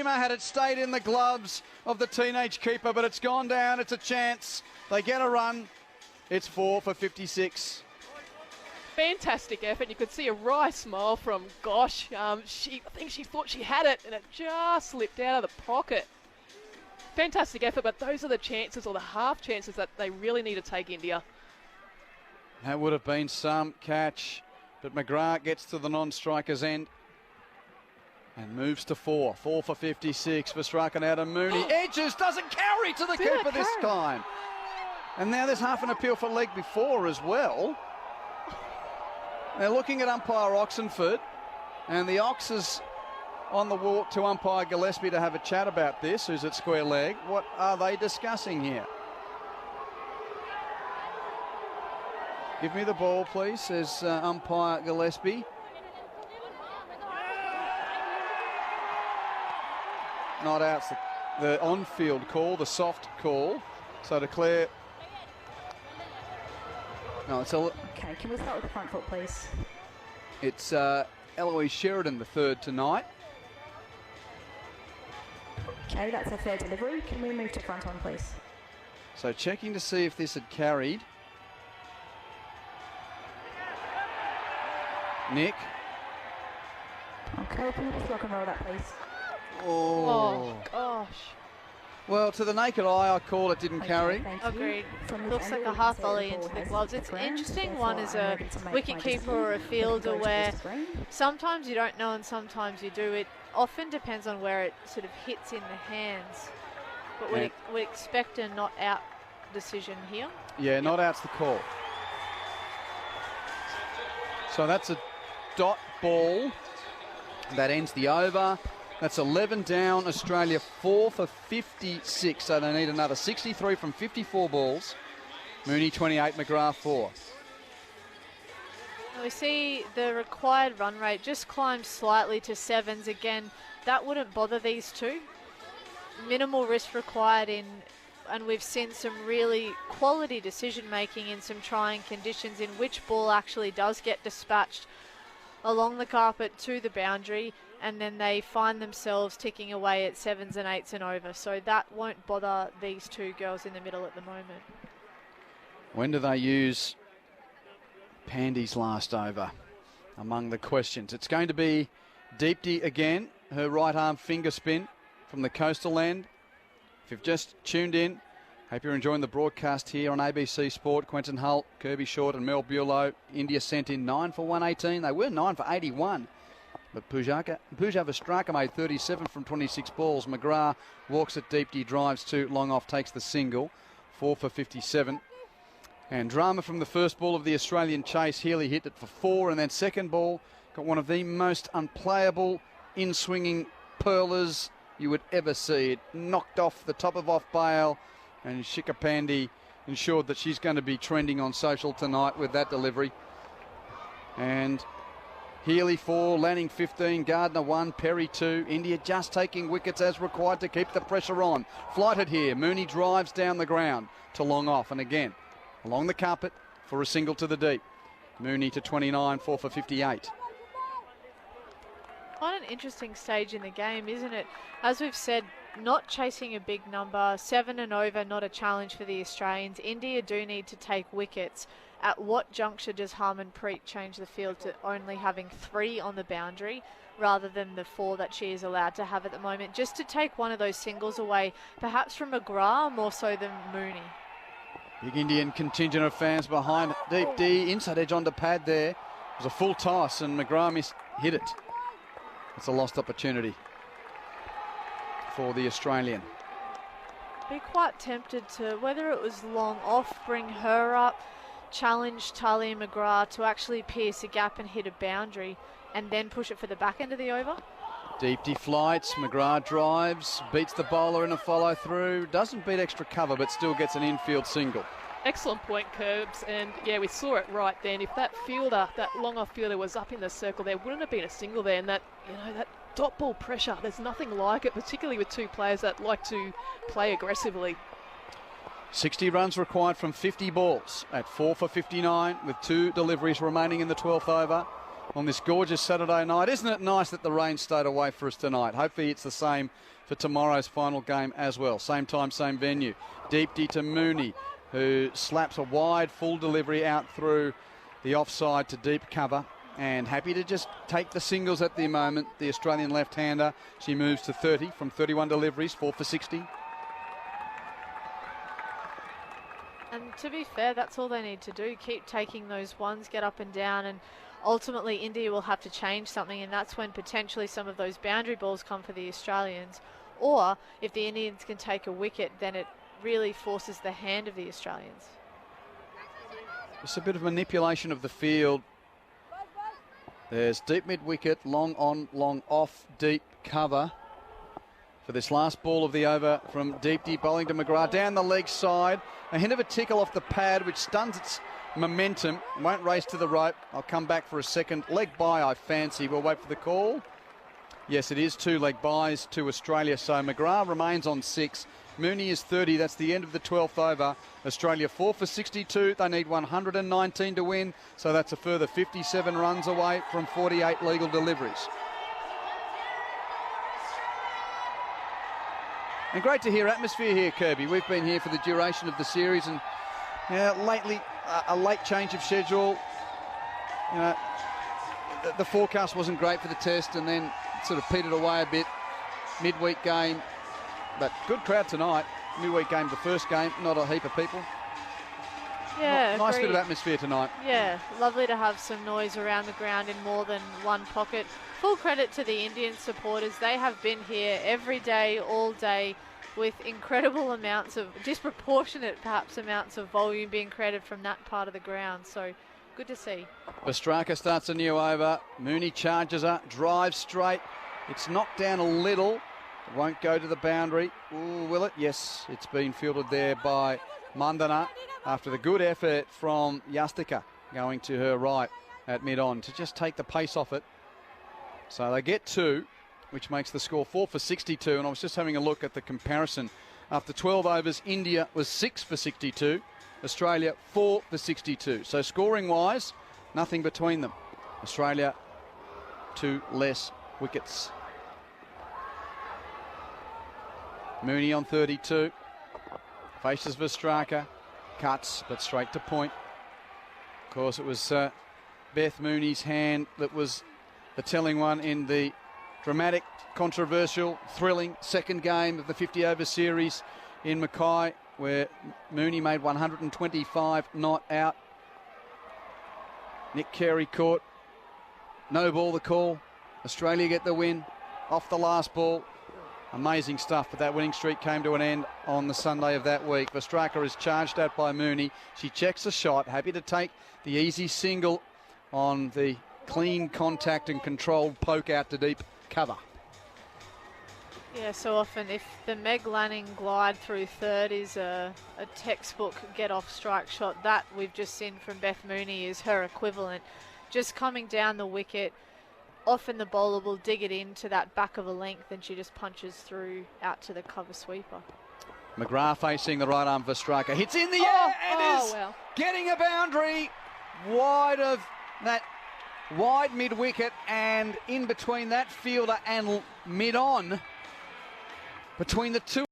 screamer had it stayed in the gloves of the teenage keeper, but it's gone down. It's a chance. They get a run. It's 4 for 56. Fantastic effort. You could see a wry smile from Gosh. I think she thought she had it, and it just slipped out of the pocket. Fantastic effort, but those are the chances, or the half chances, that they really need to take India. That would have been some catch, but McGrath gets to the non-striker's end and moves to 4. 4 for 56 for striking out of Mooney. Edges, doesn't carry to the keeper this time. And now there's half an appeal for leg before as well. They're looking at umpire Oxenford, and the Ox is on the walk to umpire Gillespie to have a chat about this, who's at square leg. What are they discussing here? Give me the ball, please, says umpire Gillespie. Not out, the on-field call, the soft call. So declare. No, it's okay, can we start with the front foot, please? It's Eloise Sheridan, the third tonight. Okay, that's a fair delivery. Can we move to front on, please? So checking to see if this had carried. Nick. Okay, can we just rock and roll that, please? Oh gosh. Well, to the naked eye, I call it didn't carry. Agreed. Looks like a half volley into the gloves. It's an interesting one as a wicketkeeper or a fielder where sometimes you don't know and sometimes you do. It often depends on where it sort of hits in the hands. But we expect a not out decision here. Yeah, not out's the call. So that's a dot ball that ends the over. That's 11 down, Australia 4 for 56, so they need another 63 from 54 balls. Mooney 28, McGrath 4. We see the required run rate just climb slightly to 7s again. That wouldn't bother these two. Minimal risk required and we've seen some really quality decision making in some trying conditions in which ball actually does get dispatched along the carpet to the boundary, and then they find themselves ticking away at 7s and 8s and over. So that won't bother these two girls in the middle at the moment. When do they use Pandy's last over? Among the questions. It's going to be Deepti again. Her right arm finger spin from the coastal end. If you've just tuned in, hope you're enjoying the broadcast here on ABC Sport. Quentin Hull, Kirby Short and Mel Bulow. India sent in 9 for 118. They were 9 for 81. But Pujava Straka made 37 from 26 balls. McGrath walks it Deepti, drives to long off, takes the single. 4 for 57. And drama from the first ball of the Australian chase. Healy hit it for 4, and then second ball got one of the most unplayable in-swinging pearlers you would ever see. It knocked off the top of off bail, and Shikha Pandey ensured that she's going to be trending on social tonight with that delivery. And Healy 4, Lanning 15, Gardner 1, Perry 2. India just taking wickets as required to keep the pressure on. Flighted here. Mooney drives down the ground to long off, and again along the carpet for a single to the deep. Mooney to 29, 4 for 58. Quite an interesting stage in the game, isn't it? As we've said, not chasing a big number, 7 and over, not a challenge for the Australians. India do need to take wickets. At what juncture does Harmanpreet change the field to only having 3 on the boundary rather than the 4 that she is allowed to have at the moment, just to take one of those singles away, perhaps from McGrath more so than Mooney? Big Indian contingent of fans behind Deep D. Inside edge onto pad there. It was a full toss and McGrath hit it. It's a lost opportunity for the Australian. Be quite tempted to, whether it was long off, bring her up, challenge Talia McGrath to actually pierce a gap and hit a boundary and then push it for the back end of the over. Deepti flights, McGrath drives, beats the bowler in a follow through, doesn't beat extra cover but still gets an infield single. Excellent point, Curbs, and yeah, we saw it right then. If that fielder, that long off fielder was up in the circle, there wouldn't have been a single there, and that, you know, that dot ball pressure, there's nothing like it, particularly with two players that like to play aggressively. 60 runs required from 50 balls at 4 for 59 with 2 deliveries remaining in the 12th over. on this gorgeous Saturday night. Isn't it nice that the rain stayed away for us tonight? Hopefully it's the same for tomorrow's final game as well. Same time, same venue. Deepti to Mooney, who slaps a wide full delivery out through the offside to deep cover. And happy to just take the singles at the moment. The Australian left-hander, she moves to 30 from 31 deliveries, 4 for 60. And to be fair, that's all they need to do. Keep taking those ones, get up and down, and ultimately India will have to change something, and that's when potentially some of those boundary balls come for the Australians. Or if the Indians can take a wicket, then it really forces the hand of the Australians. It's a bit of manipulation of the field. There's deep mid-wicket, long on, long off, deep cover for this last ball of the over from Deepti, bowling to McGrath. Down the leg side, a hint of a tickle off the pad, which stuns its momentum. Won't race to the rope. I'll come back for a second. Leg bye, I fancy. We'll wait for the call. Yes, it is 2 leg byes to Australia. So McGrath remains on 6. Mooney is 30. That's the end of the 12th over. Australia 4 for 62. They need 119 to win. So that's a further 57 runs away from 48 legal deliveries. And great to hear atmosphere here, Kirby. We've been here for the duration of the series, and lately a late change of schedule. The forecast wasn't great for the test, and then sort of petered away a bit. Midweek game, but good crowd tonight. Midweek game, the first game, not a heap of people. Yeah, nice agreed. bit of atmosphere tonight. Yeah, lovely to have some noise around the ground in more than one pocket. Full credit to the Indian supporters. They have been here every day, all day, with incredible amounts of, disproportionate perhaps amounts of volume being created from that part of the ground. So good to see. Vastraka starts a new over. Mooney charges her, drives straight. It's knocked down a little. It won't go to the boundary. Ooh, will it? Yes, it's been fielded there by Mandana after the good effort from Yastika going to her right at mid-on to just take the pace off it. So they get 2, which makes the score 4 for 62. And I was just having a look at the comparison. After 12 overs, India was 6 for 62. Australia 4 for 62. So scoring-wise, nothing between them. Australia 2 less wickets. Mooney on 32. Faces Vastraka. Cuts, but straight to point. Of course, it was Beth Mooney's hand that was the telling one in the dramatic, controversial, thrilling second game of the 50-over series in Mackay, where Mooney made 125 not out. Nick Carey caught. No ball the call. Australia get the win off the last ball. Amazing stuff, but that winning streak came to an end on the Sunday of that week. Vastraka is charged at by Mooney. She checks the shot, happy to take the easy single on the clean contact and controlled poke out to deep cover. Yeah, so often if the Meg Lanning glide through third is a textbook get-off strike shot, that we've just seen from Beth Mooney is her equivalent. Just coming down the wicket, often the bowler will dig it into that back of a length and she just punches through out to the cover sweeper. McGrath facing the right arm. Vastraka hits in the air and is getting a boundary wide of that wide mid-wicket, and in between that fielder and mid-on, between the two